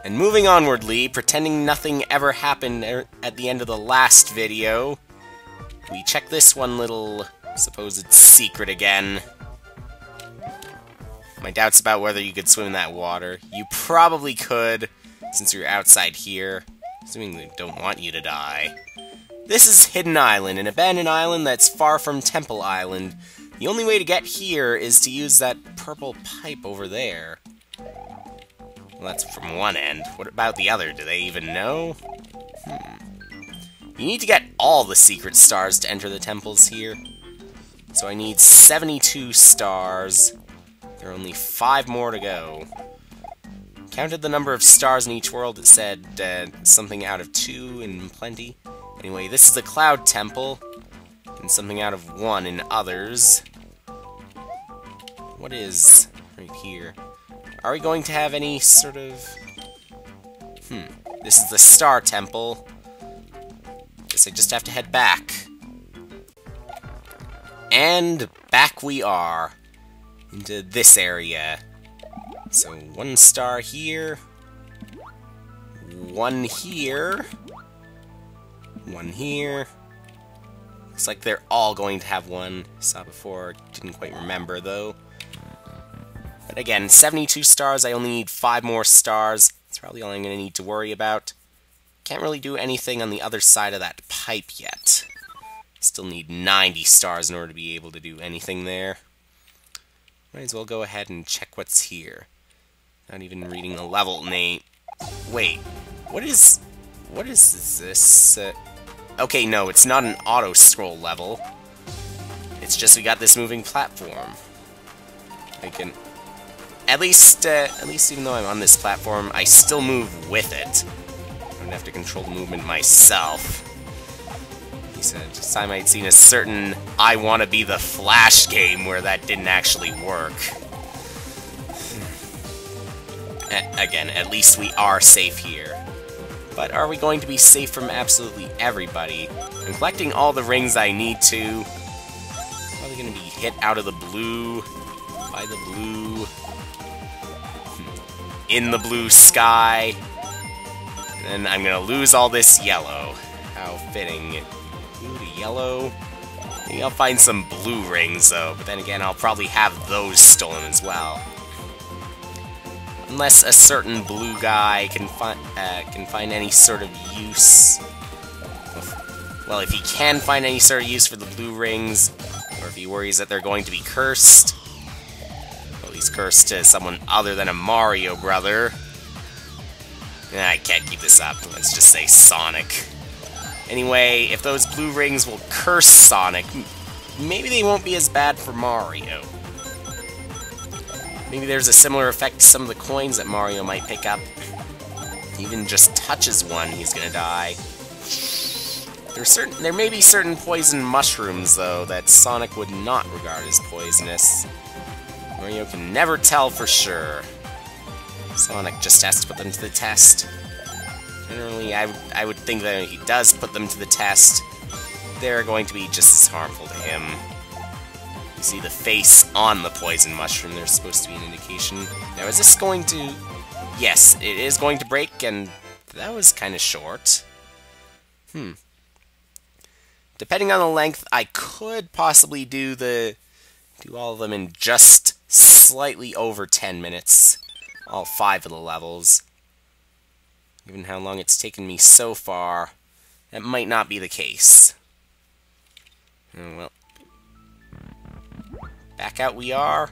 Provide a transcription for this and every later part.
And moving onwardly, pretending nothing ever happened at the end of the last video, we check this one little supposed secret again. My doubts about whether you could swim in that water. You probably could, since you're outside here, assuming they don't want you to die. This is Hidden Island, an abandoned island that's far from Temple Island. The only way to get here is to use that purple pipe over there. Well, that's from one end. What about the other? Do they even know? You need to get all the secret stars to enter the temples here. So I need 72 stars. There are only 5 more to go. Counted the number of stars in each world. It said something out of 2 in plenty. Anyway, this is the Cloud Temple, and something out of 1 in others. What is right here? Are we going to have any sort of... This is the Star Temple. Guess I just have to head back. And back we are, into this area. So 1 star here, 1 here, 1 here. Looks like they're all going to have 1. Saw before, didn't quite remember though. But again, 72 stars, I only need 5 more stars. That's probably all I'm going to need to worry about. Can't really do anything on the other side of that pipe yet. Still need 90 stars in order to be able to do anything there. Might as well go ahead and check what's here. Not even reading the level name. Wait, what is this? Okay, no, it's not an auto-scroll level. It's just we got this moving platform. I can... At least even though I'm on this platform, I still move with it. I don't have to control the movement myself. He said, this time I'd seen a certain I Wanna Be the Flash game where that didn't actually work. Again, at least we are safe here. But are we going to be safe from absolutely everybody? I'm collecting all the rings I need to. Probably gonna be hit out of the blue, by the blue, in the blue sky, and then I'm gonna lose all this yellow. How fitting. Blue to yellow. Maybe I'll find some blue rings though, but then again I'll probably have those stolen as well. Unless a certain blue guy can find any sort of use. Well, if he can find any sort of use for the blue rings, or if he worries that they're going to be cursed. Well, he's cursed to someone other than a Mario brother. I can't keep this up. Let's just say Sonic. Anyway, if those blue rings will curse Sonic, maybe they won't be as bad for Mario. Maybe there's a similar effect to some of the coins that Mario might pick up. Even just touches one, he's gonna die. There may be certain poison mushrooms, though, that Sonic would not regard as poisonous. Mario can never tell for sure. Sonic just has to put them to the test. Generally, I would think that if he does put them to the test, they're going to be just as harmful to him. You see the face on the poison mushroom, there's supposed to be an indication. Now, is this going to... Yes, it is going to break, and that was kind of short. Depending on the length, I could possibly do all of them in just slightly over 10 minutes. All 5 of the levels. Given how long it's taken me so far, that might not be the case. Oh, well. Back out we are.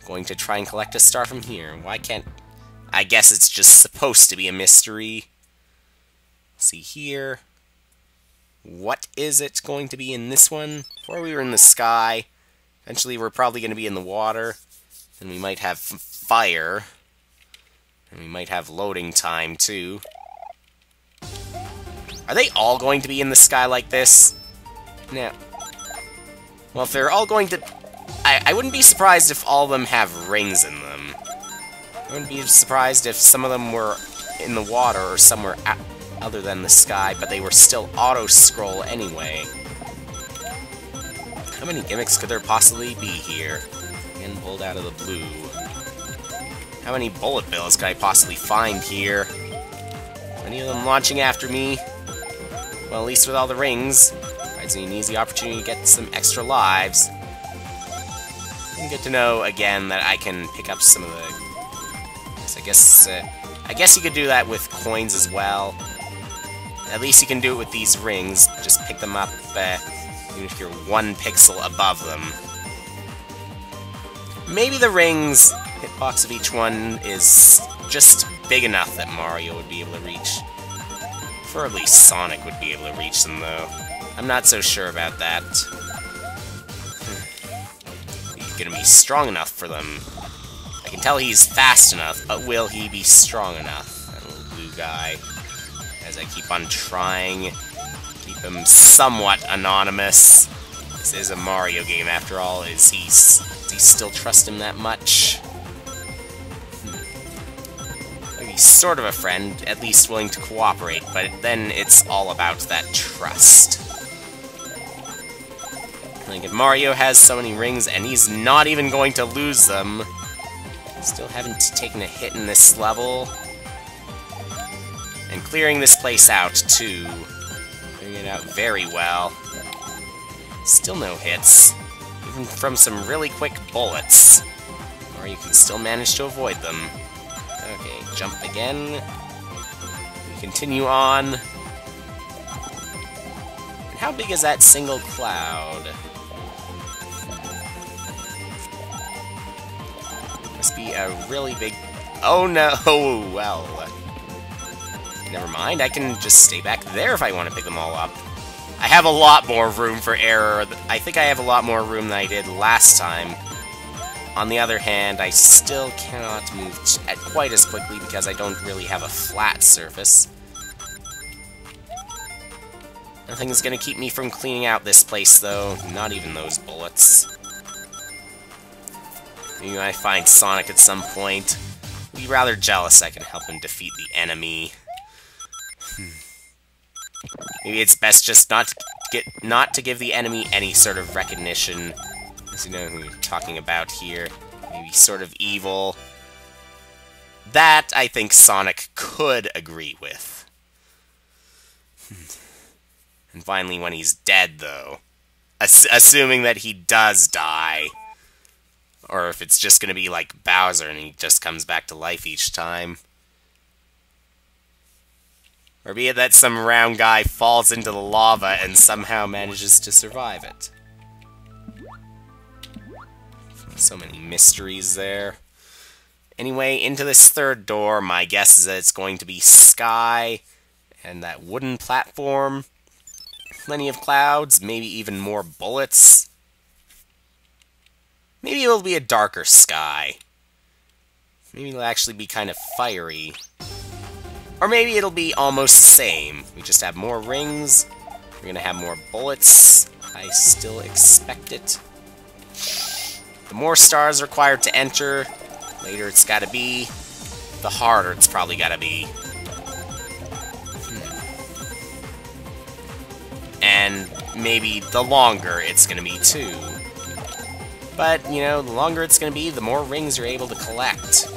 Going to try and collect a star from here. Why can't... I guess it's just supposed to be a mystery. See here. What is it going to be in this one? Before we were in the sky. Eventually we're probably going to be in the water. Then we might have fire. And we might have loading time, too. Are they all going to be in the sky like this? No. Well, if they're all going to... I wouldn't be surprised if all of them have rings in them. I wouldn't be surprised if some of them were in the water or somewhere other than the sky, but they were still auto-scroll anyway. How many gimmicks could there possibly be here? Again, pulled out of the blue. How many bullet bills could I possibly find here? Any of them launching after me? Well, at least with all the rings, provides me an easy opportunity to get some extra lives. And good to know, again, that I can pick up some of the... I guess you could do that with coins as well. At least you can do it with these rings. Just pick them up, even if you're 1 pixel above them. Maybe the rings, hitbox of each one, is just big enough that Mario would be able to reach. Or at least Sonic would be able to reach them, though. I'm not so sure about that. He's gonna be strong enough for them. I can tell he's fast enough, but will he be strong enough? That little blue guy. As I keep on trying, keep him somewhat anonymous. This is a Mario game, after all. Does he still trust him that much? He's sort of a friend, at least willing to cooperate, but then it's all about that trust. Like, if Mario has so many rings and he's not even going to lose them, still haven't taken a hit in this level. And clearing this place out, too. Clearing it out very well. Still no hits. Even from some really quick bullets. Or you can still manage to avoid them. Okay, jump again. We continue on. And how big is that single cloud? Must be a really big... Oh no! Well... Never mind, I can just stay back there if I want to pick them all up. I have a lot more room for error. I think I have a lot more room than I did last time. On the other hand, I still cannot move at quite as quickly because I don't really have a flat surface. Nothing is going to keep me from cleaning out this place, though. Not even those bullets. Maybe I find Sonic at some point. I'd be rather jealous I can help him defeat the enemy. Maybe it's best just not to give the enemy any sort of recognition. As you know who we're talking about here. Maybe sort of evil. That, I think Sonic could agree with. And finally, when he's dead, though. Assuming that he does die. Or if it's just gonna be like Bowser and he just comes back to life each time. Or be it that some round guy falls into the lava and somehow manages to survive it. So many mysteries there. Anyway, into this third door, my guess is that it's going to be sky, and that wooden platform, plenty of clouds, maybe even more bullets. Maybe it'll be a darker sky. Maybe it'll actually be kind of fiery. Or maybe it'll be almost the same. We just have more rings. We're gonna have more bullets. I still expect it. The more stars required to enter, later it's gotta be, the harder it's probably gotta be. And maybe the longer it's gonna be, too. But, you know, the longer it's gonna be, the more rings you're able to collect.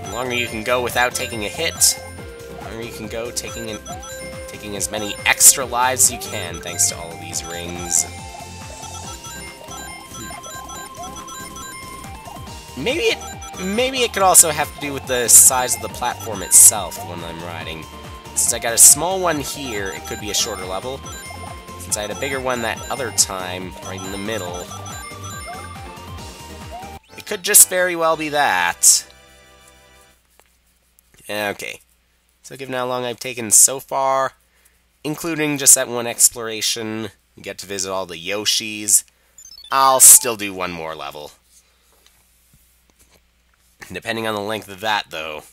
The longer you can go without taking a hit, the longer you can go taking as many extra lives as you can, thanks to all of these rings. Maybe it could also have to do with the size of the platform itself, the one I'm riding. Since I got a small one here, it could be a shorter level. Since I had a bigger one that other time, right in the middle, it could just very well be that. Okay. So given how long I've taken so far, including just that one exploration, you get to visit all the Yoshis, I'll still do one more level. Depending on the length of that, though,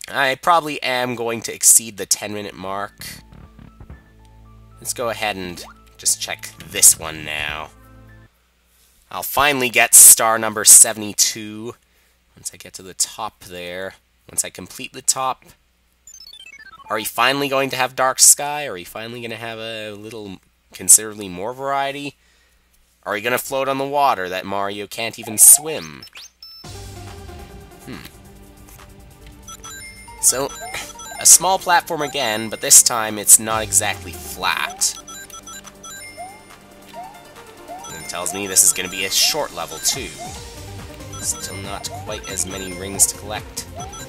I probably am going to exceed the 10-minute mark. Let's go ahead and just check this one now. I'll finally get star number 72 once I get to the top there. Once I complete the top. Are we finally going to have dark sky? Are we finally going to have a little considerably more variety? Are we going to float on the water that Mario can't even swim? So, a small platform again, but this time it's not exactly flat. And it tells me this is going to be a short level, too. Still not quite as many rings to collect.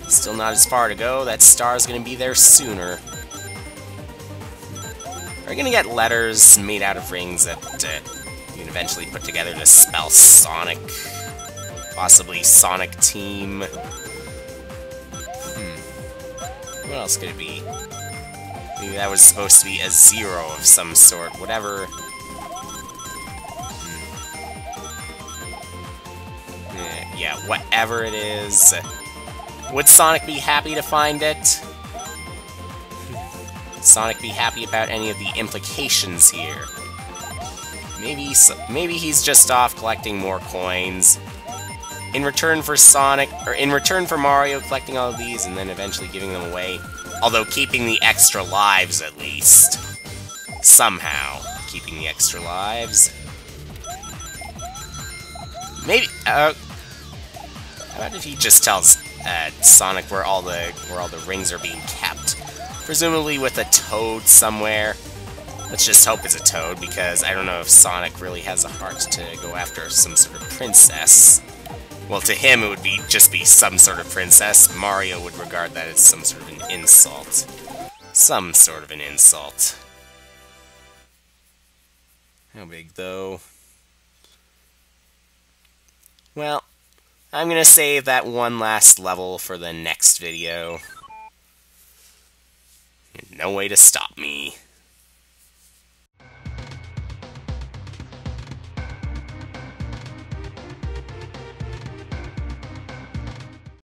Still not as far to go. That star's going to be there sooner. We're going to get letters made out of rings that you can eventually put together to spell Sonic. Possibly Sonic Team. What else could it be? Maybe that was supposed to be a 0 of some sort. Whatever. Yeah, whatever it is. Would Sonic be happy to find it? Would Sonic be happy about any of the implications here? Maybe he's just off collecting more coins. In return for Mario collecting all of these and then eventually giving them away. Although keeping the extra lives at least. Somehow keeping the extra lives. Maybe how about if he just tells Sonic where all the rings are being kept? Presumably with a Toad somewhere. Let's just hope it's a Toad, because I don't know if Sonic really has a heart to go after some sort of princess. Well, to him it would just be some sort of princess. Mario would regard that as some sort of an insult. Some sort of an insult. How big, though? Well, I'm gonna save that one last level for the next video. No way to stop.